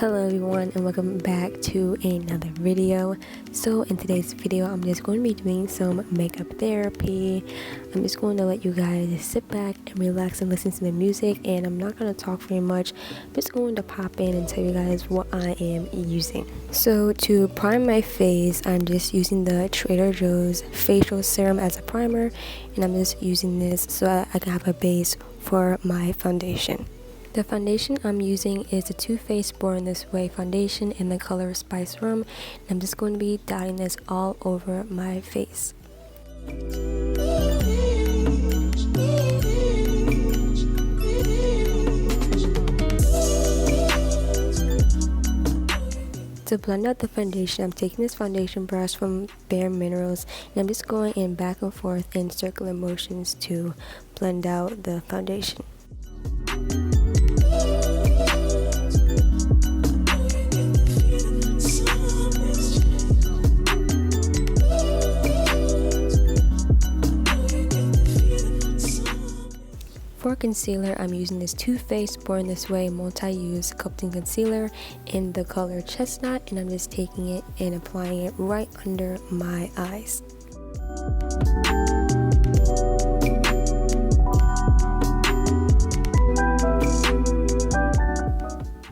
Hello everyone and welcome back to another video. So in today's video I'm just going to be doing some makeup therapy. I'm just going to let you guys sit back and relax and listen to the music, and I'm not going to talk very much. I'm just going to pop in and tell you guys what I am using. So to prime my face, I'm just using the Trader Joe's facial serum as a primer, and I'm just using this so that I can have a base for my foundation. The foundation I'm using is the Too Faced Born This Way foundation in the color Spice Rum, and I'm just going to be dotting this all over my face. To blend out the foundation, I'm taking this foundation brush from Bare Minerals, and I'm just going in back and forth in circular motions to blend out the foundation. For concealer, I'm using this Too Faced Born This Way multi-use sculpting concealer in the color Chestnut, and I'm just taking it and applying it right under my eyes.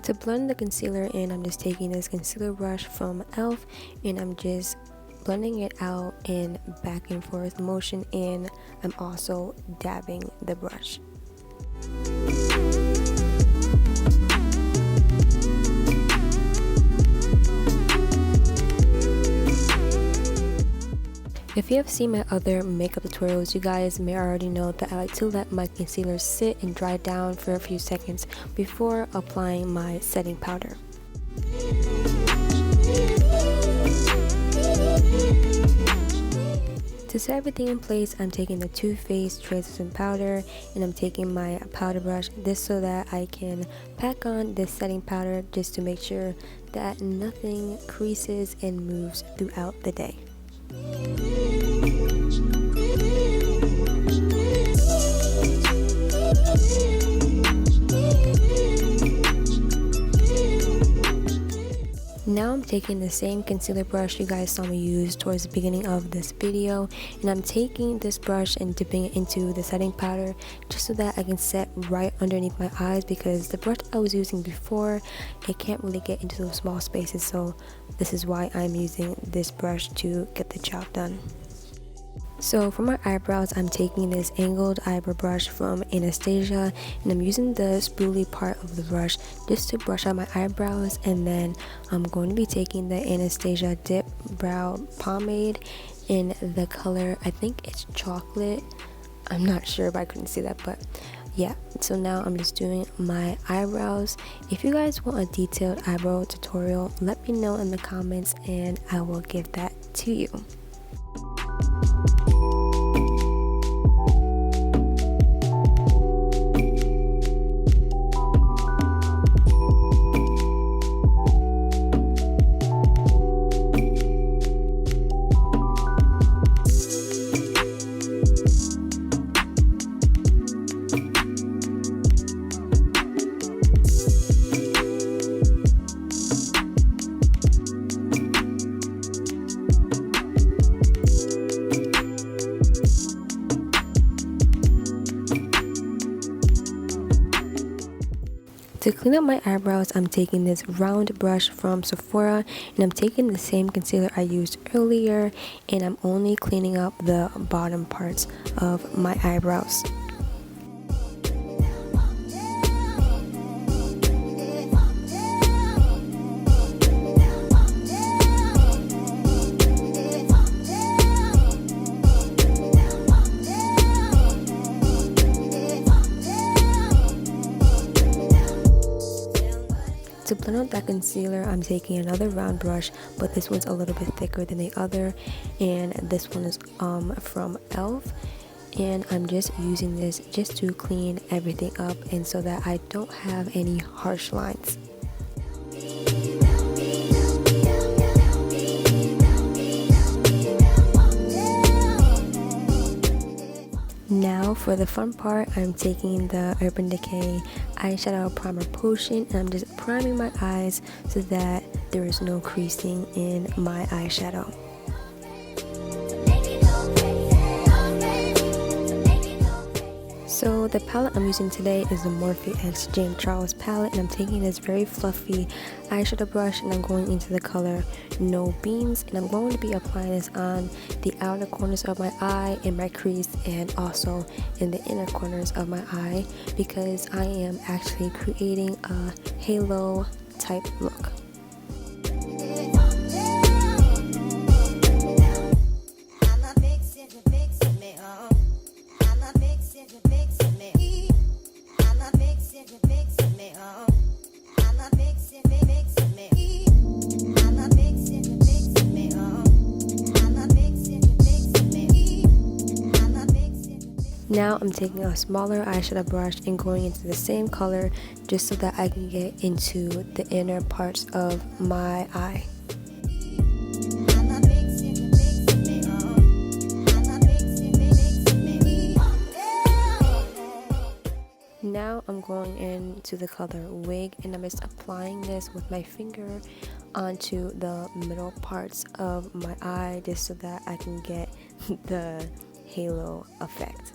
To blend the concealer in, I'm just taking this concealer brush from e.l.f. and I'm just blending it out in back and forth motion, and I'm also dabbing the brush. If you have seen my other makeup tutorials, you guys may already know that I like to let my concealer sit and dry down for a few seconds before applying my setting powder. To set everything in place, I'm taking the Too Faced translucent powder, and I'm taking my powder brush this so that I can pack on this setting powder just to make sure that nothing creases and moves throughout the day. Now I'm taking the same concealer brush you guys saw me use towards the beginning of this video, and I'm taking this brush and dipping it into the setting powder just so that I can set right underneath my eyes, because the brush I was using before, it can't really get into those small spaces, so this is why I'm using this brush to get the job done. So for my eyebrows, I'm taking this angled eyebrow brush from Anastasia, and I'm using the spoolie part of the brush just to brush out my eyebrows, and then I'm going to be taking the Anastasia Dip Brow Pomade in the color, I think it's chocolate. I'm not sure if I couldn't see that, but yeah. So now I'm just doing my eyebrows. If you guys want a detailed eyebrow tutorial, let me know in the comments and I will give that to you. To clean up my eyebrows, I'm taking this round brush from Sephora, and I'm taking the same concealer I used earlier, and I'm only cleaning up the bottom parts of my eyebrows. To blend out that concealer, I'm taking another round brush, but this one's a little bit thicker than the other, and this one is from e.l.f. and I'm just using this just to clean everything up and so that I don't have any harsh lines. Now for the fun part, I'm taking the Urban Decay Eyeshadow Primer Potion and I'm just priming my eyes so that there is no creasing in my eyeshadow. So the palette I'm using today is the Morphe X James Charles palette, and I'm taking this very fluffy eyeshadow brush and I'm going into the color No Beans, and I'm going to be applying this on the outer corners of my eye, in my crease, and also in the inner corners of my eye because I am actually creating a halo type look. Now I'm taking a smaller eyeshadow brush and going into the same color just so that I can get into the inner parts of my eye. Now I'm going into the color Wig and I'm just applying this with my finger onto the middle parts of my eye just so that I can get the halo effect.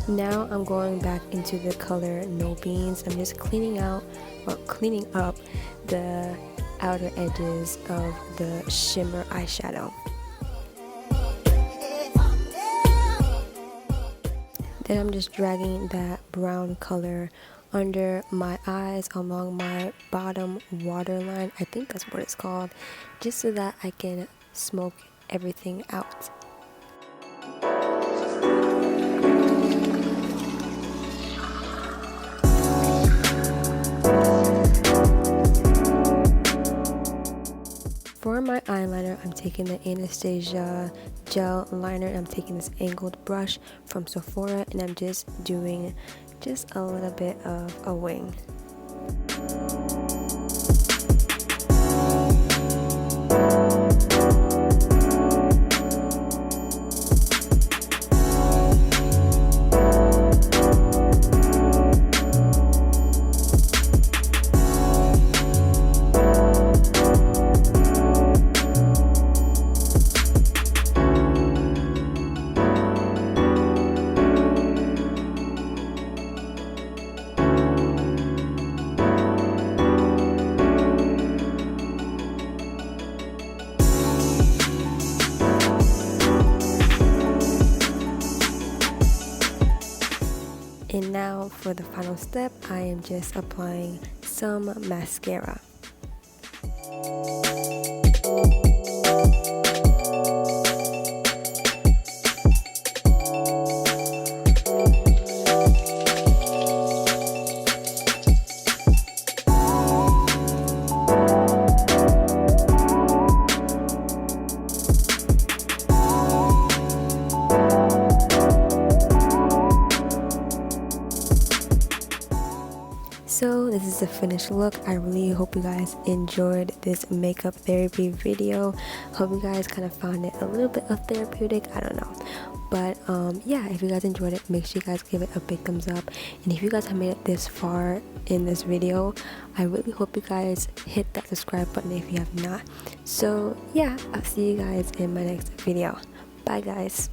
Now I'm going back into the color No Beans. I'm just cleaning up the outer edges of the shimmer eyeshadow. Then I'm just dragging that brown color under my eyes along my bottom waterline, I think that's what it's called, just so that I can smoke everything out. For my eyeliner, I'm taking the Anastasia gel liner and I'm taking this angled brush from Sephora and I'm just doing just a little bit of a wing. And now for the final step, I am just applying some mascara. So this is the finished look. I really hope you guys enjoyed this makeup therapy video. Hope you guys kind of found it a little bit of therapeutic, I don't know. But yeah, if you guys enjoyed it, make sure you guys give it a big thumbs up. And if you guys have made it this far in this video, I really hope you guys hit that subscribe button if you have not. So yeah, I'll see you guys in my next video. Bye guys.